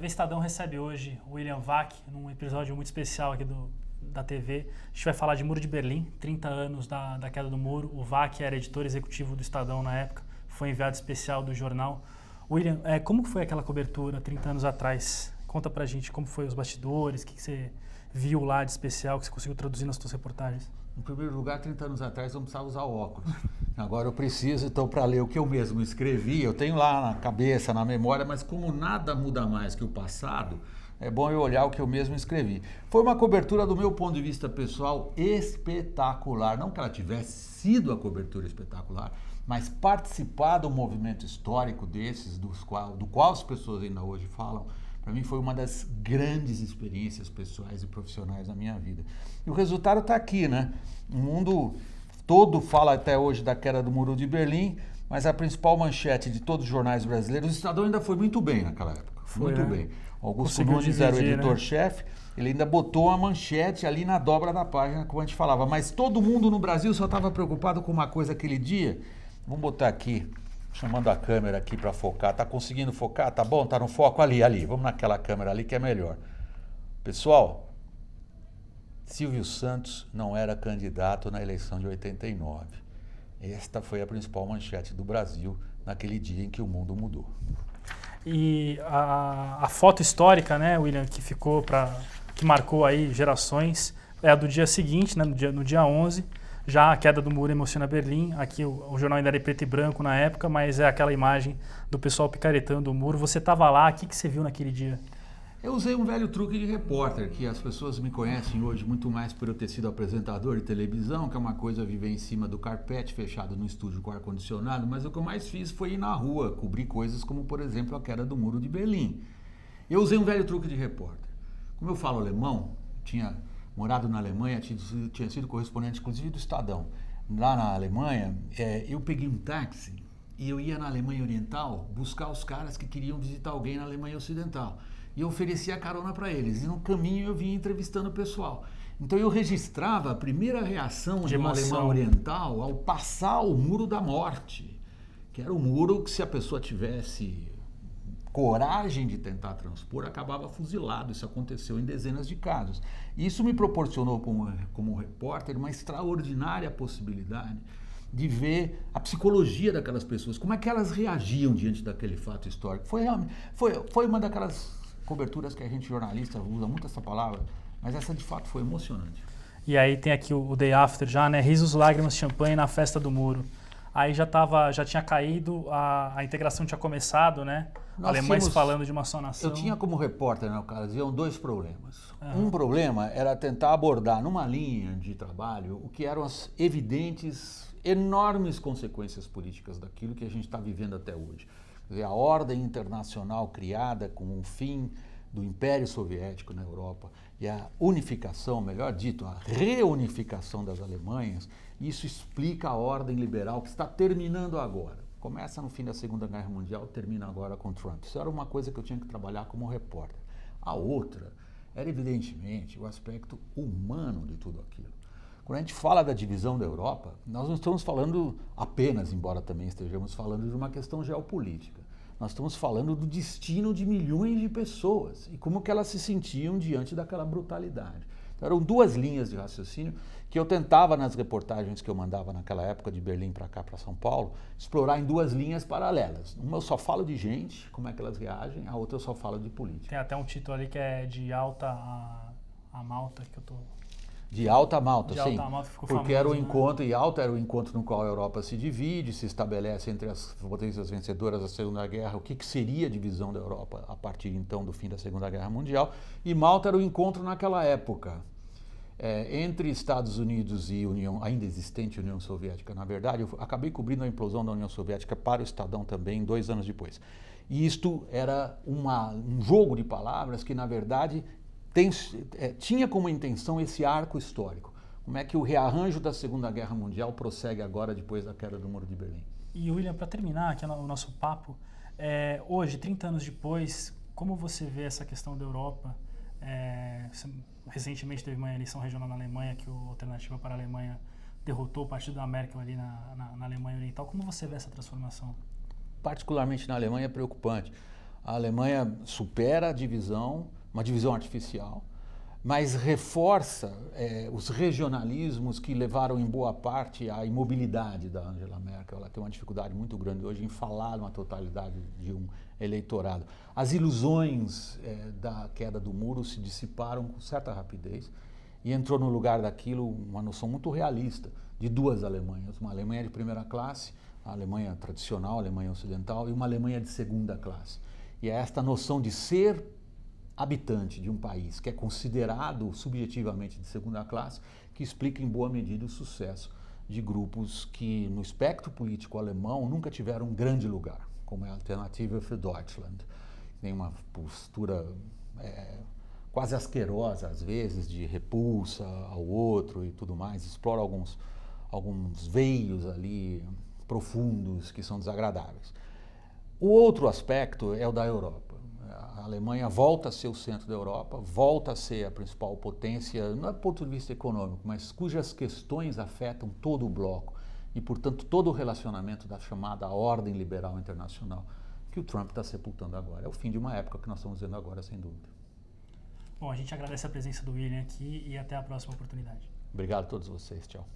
TV Estadão recebe hoje o William Vac, num episódio muito especial aqui da TV. A gente vai falar de Muro de Berlim, 30 anos da queda do muro. O Vac era editor executivo do Estadão na época, foi enviado especial do jornal. William, como foi aquela cobertura 30 anos atrás? Conta pra gente como foi os bastidores, o que você viu lá de especial, que você conseguiu traduzir nas suas reportagens. Em primeiro lugar, 30 anos atrás eu não precisava usar óculos. Agora eu preciso, então, para ler o que eu mesmo escrevi, eu tenho lá na cabeça, na memória, mas como nada muda mais que o passado, é bom eu olhar o que eu mesmo escrevi. Foi uma cobertura, do meu ponto de vista pessoal, espetacular. Não que ela tivesse sido a cobertura espetacular, mas participar do movimento histórico desses, do qual as pessoas ainda hoje falam, para mim foi uma das grandes experiências pessoais e profissionais da minha vida. E o resultado está aqui, né? O mundo todo fala até hoje da queda do Muro de Berlim, mas a principal manchete de todos os jornais brasileiros, o Estadão ainda foi muito bem naquela época. Muito bem. O Augusto Nunes era o editor-chefe, ele ainda botou a manchete ali na dobra da página, como a gente falava. Mas todo mundo no Brasil só estava preocupado com uma coisa aquele dia. Vamos botar aqui, chamando a câmera aqui para focar. Tá conseguindo focar? Tá bom? Tá no foco? Ali. Vamos naquela câmera ali que é melhor. Pessoal, Silvio Santos não era candidato na eleição de 89. Esta foi a principal manchete do Brasil naquele dia em que o mundo mudou. E a foto histórica, né, William, que marcou aí gerações, é a do dia seguinte, né, no dia 11, já a queda do muro emociona Berlim. Aqui o jornal ainda era em preto e branco na época, mas é aquela imagem do pessoal picaretando o muro. Você estava lá, o que você viu naquele dia? Eu usei um velho truque de repórter, que as pessoas me conhecem hoje muito mais por eu ter sido apresentador de televisão, que é uma coisa viver em cima do carpete, fechado no estúdio com ar-condicionado, mas o que eu mais fiz foi ir na rua, cobrir coisas como, por exemplo, a queda do Muro de Berlim. Eu usei um velho truque de repórter. Como eu falo alemão, tinha morado na Alemanha, tinha sido correspondente, inclusive, do Estadão. Lá na Alemanha, eu peguei um táxi e eu ia na Alemanha Oriental buscar os caras que queriam visitar alguém na Alemanha Ocidental. E eu oferecia carona para eles. E no caminho eu vinha entrevistando o pessoal. Então eu registrava a primeira reação de um alemão oriental ao passar o Muro da Morte, que era o muro que, se a pessoa tivesse coragem de tentar transpor, acabava fuzilado. Isso aconteceu em dezenas de casos. E isso me proporcionou, como repórter, uma extraordinária possibilidade de ver a psicologia daquelas pessoas, como é que elas reagiam diante daquele fato histórico. Foi uma daquelas coberturas que a gente, jornalista, usa muito essa palavra, mas essa de fato foi emocionante. E aí tem aqui o day after já, né? Risos, lágrimas, champanhe na festa do muro. Aí já tinha caído, a integração tinha começado, né? Alemães falando de uma só nação. Eu tinha como repórter na ocasião dois problemas. Um problema era tentar abordar numa linha de trabalho o que eram as evidentes, enormes consequências políticas daquilo que a gente está vivendo até hoje. Quer dizer, a ordem internacional criada com o fim do Império Soviético na Europa e a unificação, melhor dito, a reunificação das Alemanhas, isso explica a ordem liberal que está terminando agora. Começa no fim da Segunda Guerra Mundial, termina agora com Trump. Isso era uma coisa que eu tinha que trabalhar como repórter. A outra era, evidentemente, o aspecto humano de tudo aquilo. Quando a gente fala da divisão da Europa, nós não estamos falando apenas, embora também estejamos falando de uma questão geopolítica. Nós estamos falando do destino de milhões de pessoas e como que elas se sentiam diante daquela brutalidade. Então, eram duas linhas de raciocínio que eu tentava, nas reportagens que eu mandava naquela época de Berlim para cá, para São Paulo, explorar em duas linhas paralelas. Uma eu só falo de gente, como é que elas reagem, a outra eu só falo de política. Tem até um título ali que é de alta a Malta, que eu tô... De Alta a Malta, de sim, Alta a Malta ficou porque famoso, era o né? encontro, e Alta era o encontro no qual a Europa se divide, se estabelece entre as potências vencedoras da Segunda Guerra, o que seria a divisão da Europa a partir então do fim da Segunda Guerra Mundial, e Malta era o encontro naquela época entre Estados Unidos e ainda existente União Soviética. Na verdade, eu acabei cobrindo a implosão da União Soviética para o Estadão também 2 anos depois. E isto era um jogo de palavras que, na verdade, tinha como intenção esse arco histórico. Como é que o rearranjo da Segunda Guerra Mundial prossegue agora depois da queda do Muro de Berlim. E William, para terminar aqui o nosso papo, hoje, 30 anos depois, como você vê essa questão da Europa? Recentemente teve uma eleição regional na Alemanha que o Alternativa para a Alemanha derrotou o partido da Merkel ali na Alemanha Oriental. Como você vê essa transformação? Particularmente na Alemanha é preocupante. A Alemanha supera a divisão, uma divisão artificial, mas reforça os regionalismos que levaram em boa parte à imobilidade da Angela Merkel. Ela tem uma dificuldade muito grande hoje em falar uma totalidade de um eleitorado. As ilusões da queda do muro se dissiparam com certa rapidez e entrou no lugar daquilo uma noção muito realista de duas Alemanhas. Uma Alemanha de primeira classe, a Alemanha tradicional, a Alemanha ocidental, e uma Alemanha de segunda classe. E é esta noção de ser habitante de um país que é considerado subjetivamente de segunda classe que explica em boa medida o sucesso de grupos que no espectro político alemão nunca tiveram um grande lugar, como é a Alternative für Deutschland. Tem uma postura quase asquerosa às vezes, de repulsa ao outro e tudo mais, explora alguns veios ali profundos que são desagradáveis. O outro aspecto é o da Europa. A Alemanha volta a ser o centro da Europa, volta a ser a principal potência, não é do ponto de vista econômico, mas cujas questões afetam todo o bloco e, portanto, todo o relacionamento da chamada ordem liberal internacional que o Trump está sepultando agora. É o fim de uma época que nós estamos vendo agora, sem dúvida. Bom, a gente agradece a presença do William aqui e até a próxima oportunidade. Obrigado a todos vocês. Tchau.